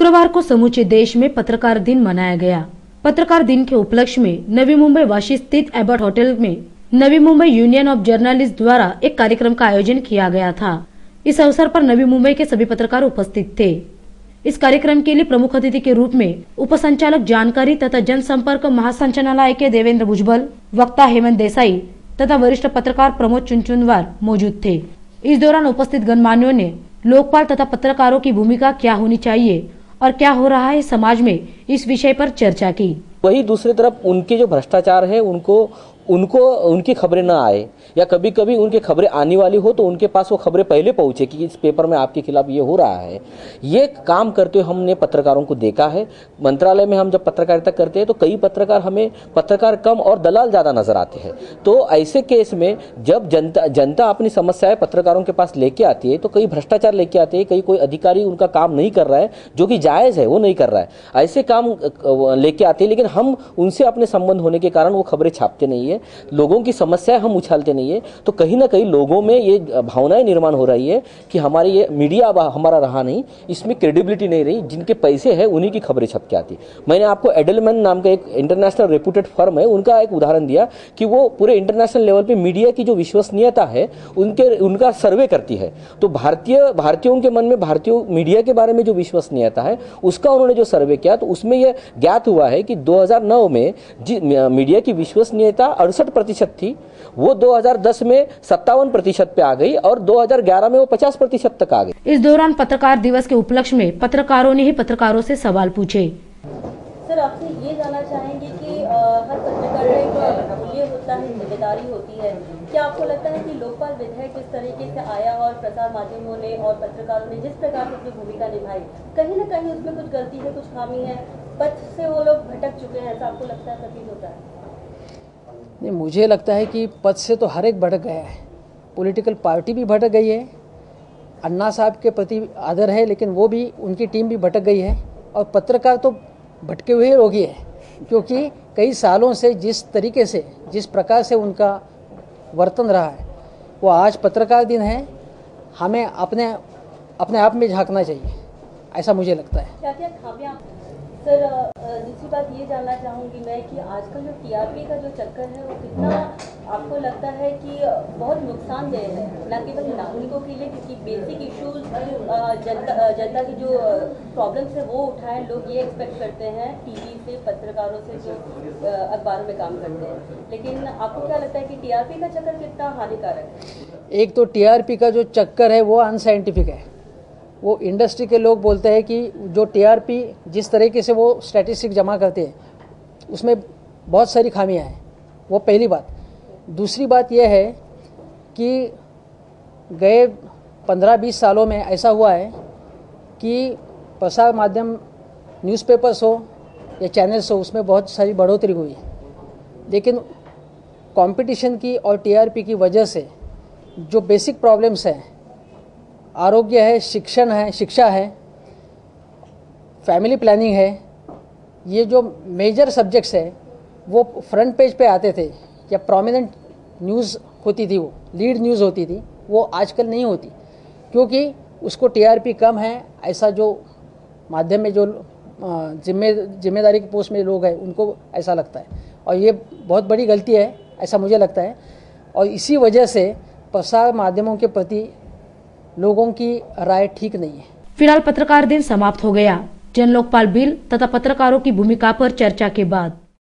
शुक्रवार को समूचे देश में पत्रकार दिन मनाया गया। पत्रकार दिन के उपलक्ष्य में नवी मुंबई वाशी स्थित एबर्ट होटल में Navi Mumbai union of journalist द्वारा एक कार्यक्रम का आयोजन किया गया था। इस अवसर पर नवी मुंबई के सभी पत्रकार उपस्थित थे। इस कार्यक्रम के लिए प्रमुख अतिथि के रूप में उपसंचालक जानकारी तथा जनसंपर्क महासंचालनालय के देवेंद्र भुजबल, वक्ता हेमंत देसाई तथा वरिष्ठ पत्रकार प्रमोद चुनचुनवार मौजूद थे। इस दौरान उपस्थित गणमान्यों ने लोकपाल तथा पत्रकारों की भूमिका क्या होनी चाहिए और क्या हो रहा है समाज में, इस विषय पर चर्चा की। वही दूसरी तरफ उनके जो भ्रष्टाचार है उनको उनकी खबरें ना आए, या कभी कभी उनकी खबरें आने वाली हो तो उनके पास वो खबरें पहले पहुंचे कि इस पेपर में आपके खिलाफ ये हो रहा है। ये काम करते हुए हमने पत्रकारों को देखा है। मंत्रालय में हम जब पत्रकारिता करते हैं तो कई पत्रकार हमें पत्रकार कम और दलाल ज्यादा नजर आते हैं। तो ऐसे केस में जब जनता अपनी समस्याएं पत्रकारों के पास लेके आती है तो कई भ्रष्टाचार लेके आते हैं, कई कोई अधिकारी उनका काम नहीं कर रहा है जो कि जायज है वो नहीं कर रहा है, ऐसे काम लेके आते हैं। लेकिन हम उनसे अपने संबंध होने के कारण वो खबरें छापते नहीं है, लोगों की समस्याएं हम उछालते नहीं है। तो कहीं ना कहीं लोगों में ये भावनाएं निर्माण हो रही है कि हमारी ये मीडिया अब हमारा रहा नहीं, इसमें क्रेडिबिलिटी नहीं रही, जिनके पैसे हैं उन्हीं की खबरें छप के आती। मैंने आपको एडलमैन नाम का एक इंटरनेशनल रेप्यूटेड फर्म है, उनका एक उदाहरण दिया कि वो पूरे इंटरनेशनल लेवल पे मीडिया की जो विश्वसनीयता है उनका सर्वे करती है। तो भारतीयों के मन में भारतीय मीडिया के बारे में जो विश्वसनीयता है उसका उन्होंने जो सर्वे किया तो उसमें यह ज्ञात हुआ है कि 2009 में मीडिया की विश्वसनीयता 68% थी, वो 2010 में 57% पे आ गई और 2011 में वो 50% तक आ गई। इस दौरान पत्रकार दिवस के उपलक्ष्य में पत्रकारों ने ही पत्रकारों से सवाल पूछे। सर, आपसे ये जानना चाहेंगे कि हर पत्रकार का एक मूल्य होता है, जिम्मेदारी होती है। क्या आपको लगता है कि लोकपाल विधेयक जिस तरीके से आया और प्रसार माध्यमों ने और पत्रकारों ने जिस प्रकार से अपनी भूमिका निभाई, कहीं न कहीं उसमें कुछ गलती है, कुछ खामी है, पथ से वो लोग भटक चुके हैं, ऐसा आपको लगता है, प्रतीत होता है? नहीं, मुझे लगता है कि पद से तो हर एक भटक गया है। पॉलिटिकल पार्टी भी भटक गई है, अन्ना साहब के प्रति आदर है लेकिन वो भी, उनकी टीम भी भटक गई है, और पत्रकार तो भटके हुए लोग ही है, क्योंकि कई सालों से जिस तरीके से जिस प्रकार से उनका वर्तन रहा है वो आज पत्रकार दिन है, हमें अपने आप में झांकना चाहिए, ऐसा मुझे लगता है। क्या क्या खामियां? सर, दूसरी बात ये जानना चाहूँगी मैं कि आजकल जो टीआरपी का जो चक्कर है वो कितना आपको लगता है कि बहुत नुकसानदेह है, न केवल नागरिकों के लिए, क्योंकि बेसिक इश्यूज जनता की जो प्रॉब्लम्स है वो उठाएं, लोग ये एक्सपेक्ट करते हैं टीवी से, पत्रकारों से जो अखबारों में काम करते हैं। लेकिन आपको क्या लगता है कि टीआरपी का चक्कर कितना हानिकारक है? एक तो टीआरपी का जो चक्कर है वो अनसाइंटिफिक है। वो इंडस्ट्री के लोग बोलते हैं कि जो टीआरपी जिस तरीके से वो स्टैटिस्टिक जमा करते हैं उसमें बहुत सारी खामियां हैं, वो पहली बात। दूसरी बात यह है कि गए 15-20 सालों में ऐसा हुआ है कि प्रसार माध्यम न्यूज़पेपर्स हो या चैनल्स हो उसमें बहुत सारी बढ़ोतरी हुई, लेकिन कंपटीशन की और टीआरपी की वजह से जो बेसिक प्रॉब्लम्स हैं, आरोग्य है, शिक्षा है, फैमिली प्लानिंग है, ये जो मेजर सब्जेक्ट्स है वो फ्रंट पेज पे आते थे या प्रोमिनेंट न्यूज़ होती थी, वो लीड न्यूज़ होती थी, वो आजकल नहीं होती, क्योंकि उसको टीआरपी कम है, ऐसा जो माध्यम में जो जिम्मेदारी की पोस्ट में लोग हैं उनको ऐसा लगता है, और ये बहुत बड़ी गलती है, ऐसा मुझे लगता है। और इसी वजह से प्रसार माध्यमों के प्रति लोगों की राय ठीक नहीं है। फिलहाल पत्रकार दिन समाप्त हो गया। जन लोकपाल बिल तथा पत्रकारों की भूमिका पर चर्चा के बाद